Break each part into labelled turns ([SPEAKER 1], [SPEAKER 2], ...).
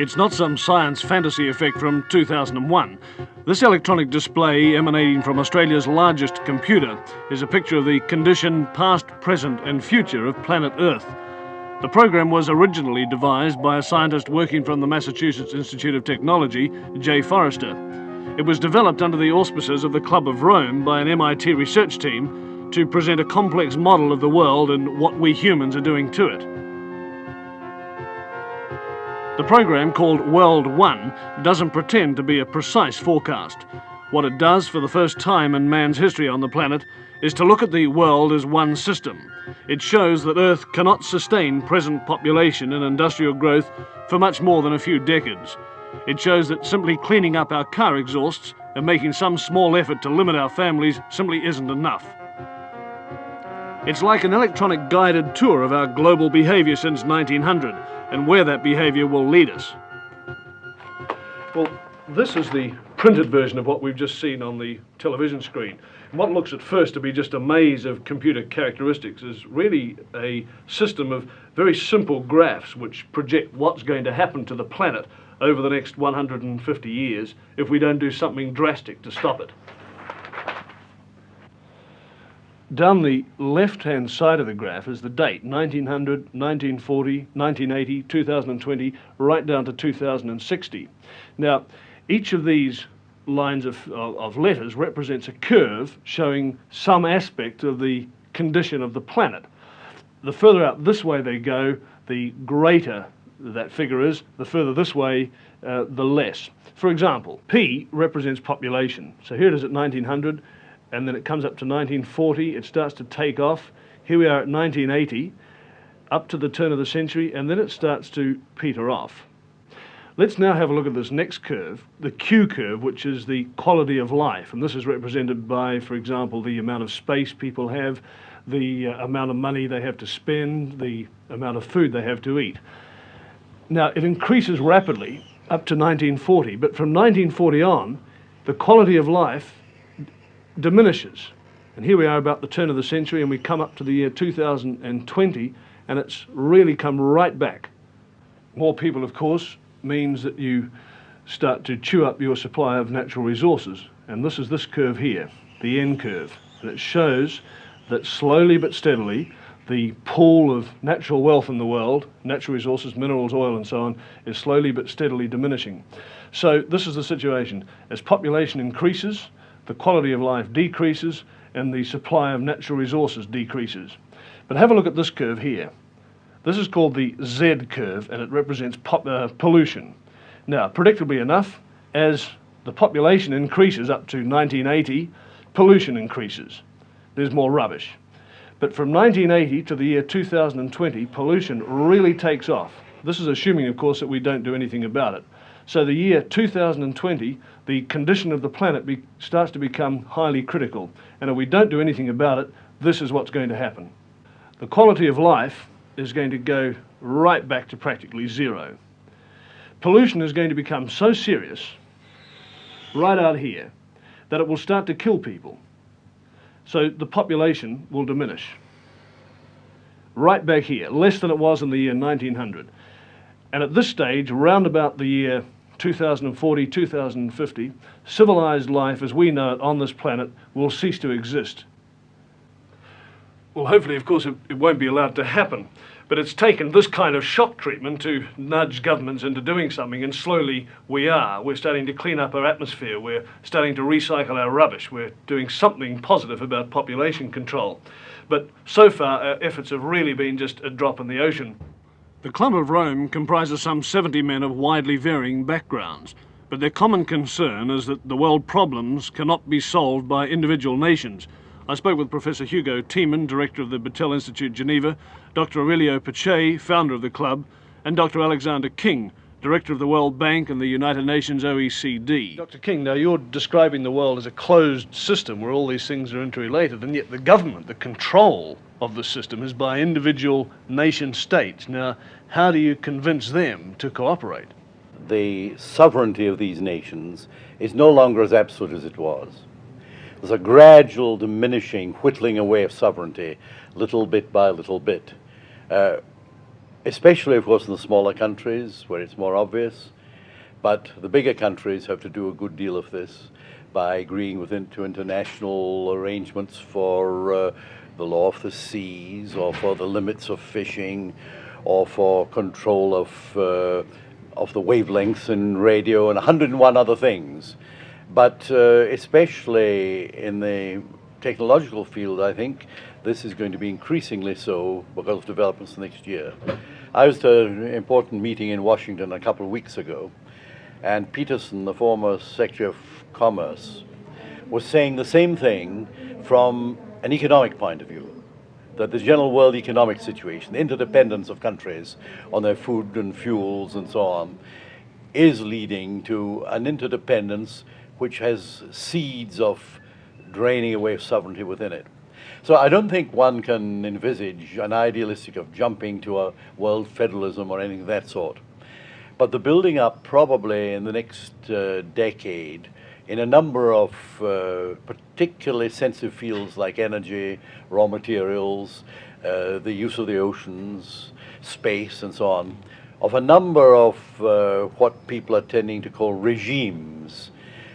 [SPEAKER 1] It's not some science fantasy effect from 2001. This electronic display, emanating from Australia's largest computer, is a picture of the condition, past, present and future of planet Earth. The program was originally devised by a scientist working from the Massachusetts Institute of Technology, Jay Forrester. It was developed under the auspices of the Club of Rome by an MIT research team to present a complex model of the world and what we humans are doing to it. The program, called World 1, doesn't pretend to be a precise forecast. What it does for the first time in man's history on the planet is to look at the world as one system. It shows that Earth cannot sustain present population and industrial growth for much more than a few decades. It shows that simply cleaning up our car exhausts and making some small effort to limit our families simply isn't enough. It's like an electronic guided tour of our global behaviour since 1900 and where that behaviour will lead us. Well, this is the printed version of what we've just seen on the television screen. And what looks at first to be just a maze of computer characteristics is really a system of very simple graphs which project what's going to happen to the planet over the next 150 years if we don't do something drastic to stop it. Down the left-hand side of the graph is the date, 1900, 1940, 1980, 2020, right down to 2060. Now, each of these lines of letters represents a curve showing some aspect of the condition of the planet. The further out this way they go, the greater that figure is. The further this way, the less. For example, P represents population. So here it is at 1900. And then it comes up to 1940, it starts to take off. Here we are at 1980, up to the turn of the century, and then it starts to peter off. Let's now have a look at this next curve, the Q curve, which is the quality of life. And this is represented by, for example, the amount of space people have, the amount of money they have to spend, the amount of food they have to eat. Now, it increases rapidly up to 1940, but from 1940 on, the quality of life diminishes. And here we are about the turn of the century, and we come up to the year 2020, and it's really come right back. More people, of course, means that you start to chew up your supply of natural resources. And this is this curve here, the N curve. And it shows that slowly but steadily, the pool of natural wealth in the world, natural resources, minerals, oil, and so on, is slowly but steadily diminishing. So this is the situation. As population increases, the quality of life decreases and the supply of natural resources decreases. But have a look at this curve here. This is called the Z curve, and it represents pollution. Now, predictably enough, as the population increases up to 1980, pollution increases. There's more rubbish. But from 1980 to the year 2020, pollution really takes off. This is assuming, of course, that we don't do anything about it. So the year 2020, the condition of the planet starts to become highly critical. And if we don't do anything about it, this is what's going to happen. The quality of life is going to go right back to practically zero. Pollution is going to become so serious, right out here, that it will start to kill people. So the population will diminish. Right back here, less than it was in the year 1900. And at this stage, around about the year 2040, 2050, civilized life as we know it on this planet will cease to exist. Well, hopefully, of course, it won't be allowed to happen. But it's taken this kind of shock treatment to nudge governments into doing something, and slowly we are. We're starting to clean up our atmosphere. We're starting to recycle our rubbish. We're doing something positive about population control. But so far, our efforts have really been just a drop in the ocean. The Club of Rome comprises some 70 men of widely varying backgrounds, but their common concern is that the world problems cannot be solved by individual nations. I spoke with Professor Hugo Tiemann, director of the Battelle Institute, Geneva, Dr. Aurelio Pache, founder of the club, and Dr. Alexander King, director of the World Bank and the United Nations OECD. Dr. King, now you're describing the world as a closed system where all these things are interrelated, and yet the government, the control of the system is by individual nation states. Now, how do you convince them to cooperate?
[SPEAKER 2] The sovereignty of these nations is no longer as absolute as it was. There's a gradual diminishing, whittling away of sovereignty, little bit by little bit. especially, of course, in the smaller countries where it's more obvious. But the bigger countries have to do a good deal of this by agreeing to international arrangements for the law of the seas, or for the limits of fishing, or for control of the wavelengths in radio, and 101 other things. But especially in the technological field, I think this is going to be increasingly so because of developments next year. I was at an important meeting in Washington a couple of weeks ago, and Peterson, the former Secretary of Commerce, was saying the same thing from an economic point of view, that the general world economic situation, the interdependence of countries on their food and fuels and so on, is leading to an interdependence which has seeds of draining away sovereignty within it. So I don't think one can envisage an idealistic of jumping to a world federalism or anything of that sort. But the building up probably in the next decade in a number of particularly sensitive fields like energy, raw materials, the use of the oceans, space and so on, of a number of what people are tending to call regimes,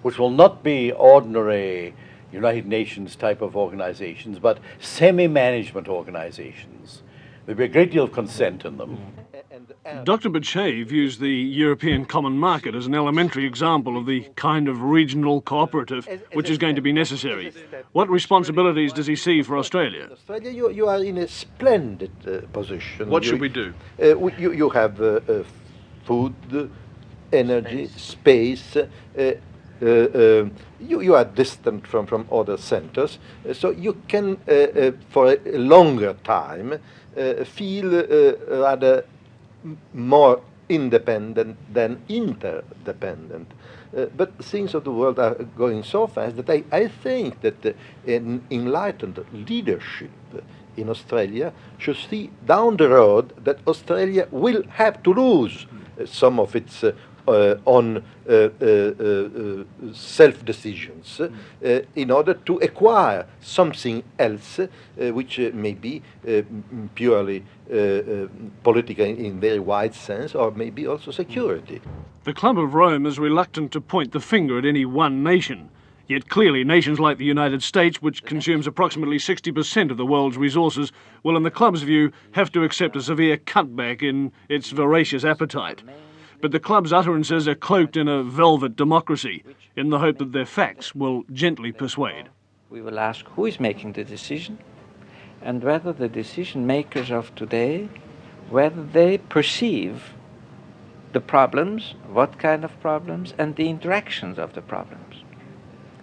[SPEAKER 2] which will not be ordinary United Nations type of organizations, but semi-management organizations. There'll be a great deal of consent in them.
[SPEAKER 1] Dr. Bichet views the European Common Market as an elementary example of the kind of regional cooperative which is going to be necessary. What responsibilities does he see for Australia?
[SPEAKER 3] Australia, you are in a splendid position.
[SPEAKER 1] What should we do?
[SPEAKER 3] You have food, energy, space. You are distant from other centers, so you can, for a longer time, feel rather more independent than interdependent. But things of the world are going so fast that I think that an enlightened leadership in Australia should see down the road that Australia will have to lose some of its on self-decisions in order to acquire something else which may be purely political in very wide sense, or maybe also security.
[SPEAKER 1] The Club of Rome is reluctant to point the finger at any one nation. Yet clearly nations like the United States, which consumes approximately 60% of the world's resources, will in the Club's view have to accept a severe cutback in its voracious appetite. But the Club's utterances are cloaked in a velvet democracy, in the hope that their facts will gently persuade.
[SPEAKER 4] We will ask who is making the decision, and whether the decision makers of today, whether they perceive the problems, what kind of problems, and the interactions of the problems.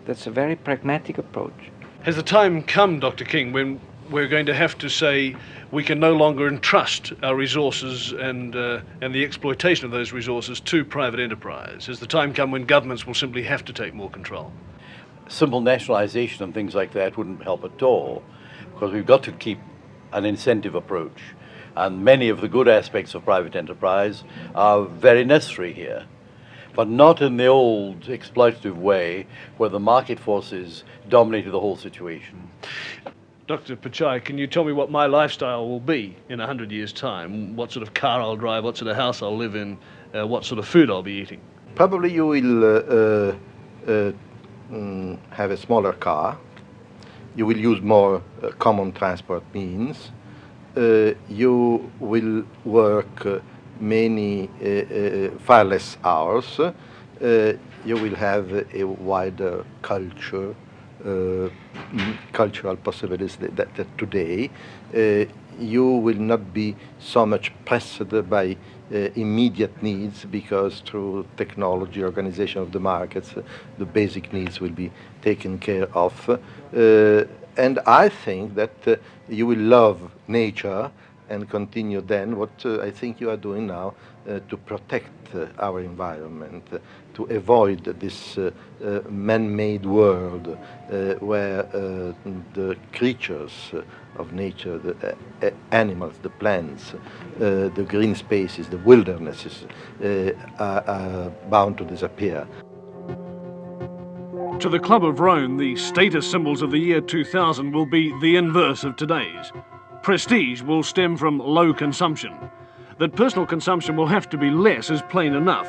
[SPEAKER 4] That's a very pragmatic approach.
[SPEAKER 1] Has the time come, Dr. King, when we're going to have to say we can no longer entrust our resources and the exploitation of those resources to private enterprise? Has the time come when governments will simply have to take more control?
[SPEAKER 2] Simple nationalization and things like that wouldn't help at all, because we've got to keep an incentive approach. And many of the good aspects of private enterprise are very necessary here, but not in the old exploitative way where the market forces dominated the whole situation.
[SPEAKER 1] Dr. Pichai, can you tell me what my lifestyle will be in 100 years' time? What sort of car I'll drive, what sort of house I'll live in, what sort of food I'll be eating?
[SPEAKER 3] Probably you will have a smaller car. You will use more common transport means. You will work many far less hours. You will have a wider cultural possibilities that today. You will not be so much pressed by immediate needs, because through technology, organization of the markets, the basic needs will be taken care of. And I think that you will love nature and continue then what I think you are doing now to protect our environment, to avoid this man-made world where the creatures of nature, the animals, the plants, the green spaces, the wildernesses are bound to disappear.
[SPEAKER 1] To the Club of Rome, the status symbols of the year 2000 will be the inverse of today's. Prestige will stem from low consumption. That personal consumption will have to be less is plain enough,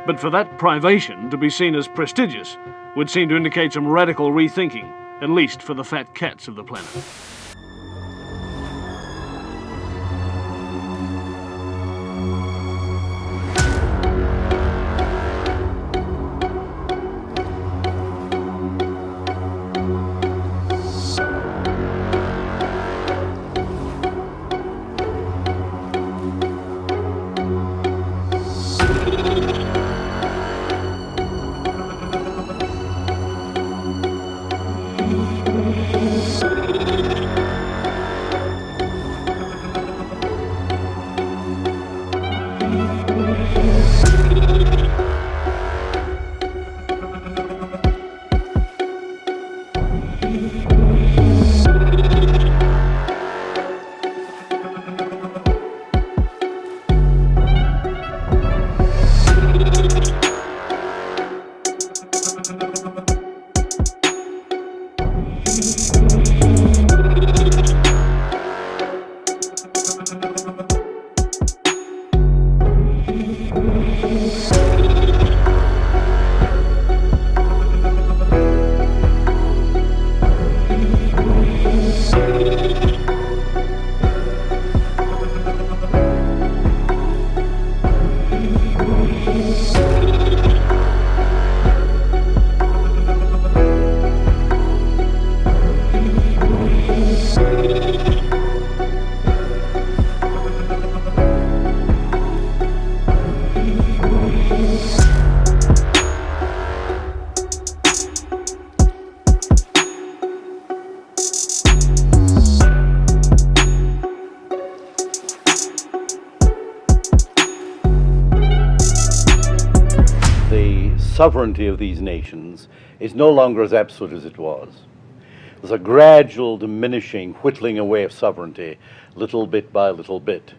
[SPEAKER 1] but for that privation to be seen as prestigious would seem to indicate some radical rethinking, at least for the fat cats of the planet.
[SPEAKER 2] Sovereignty of these nations is no longer as absolute as it was. There's a gradual diminishing, whittling away of sovereignty, little bit by little bit.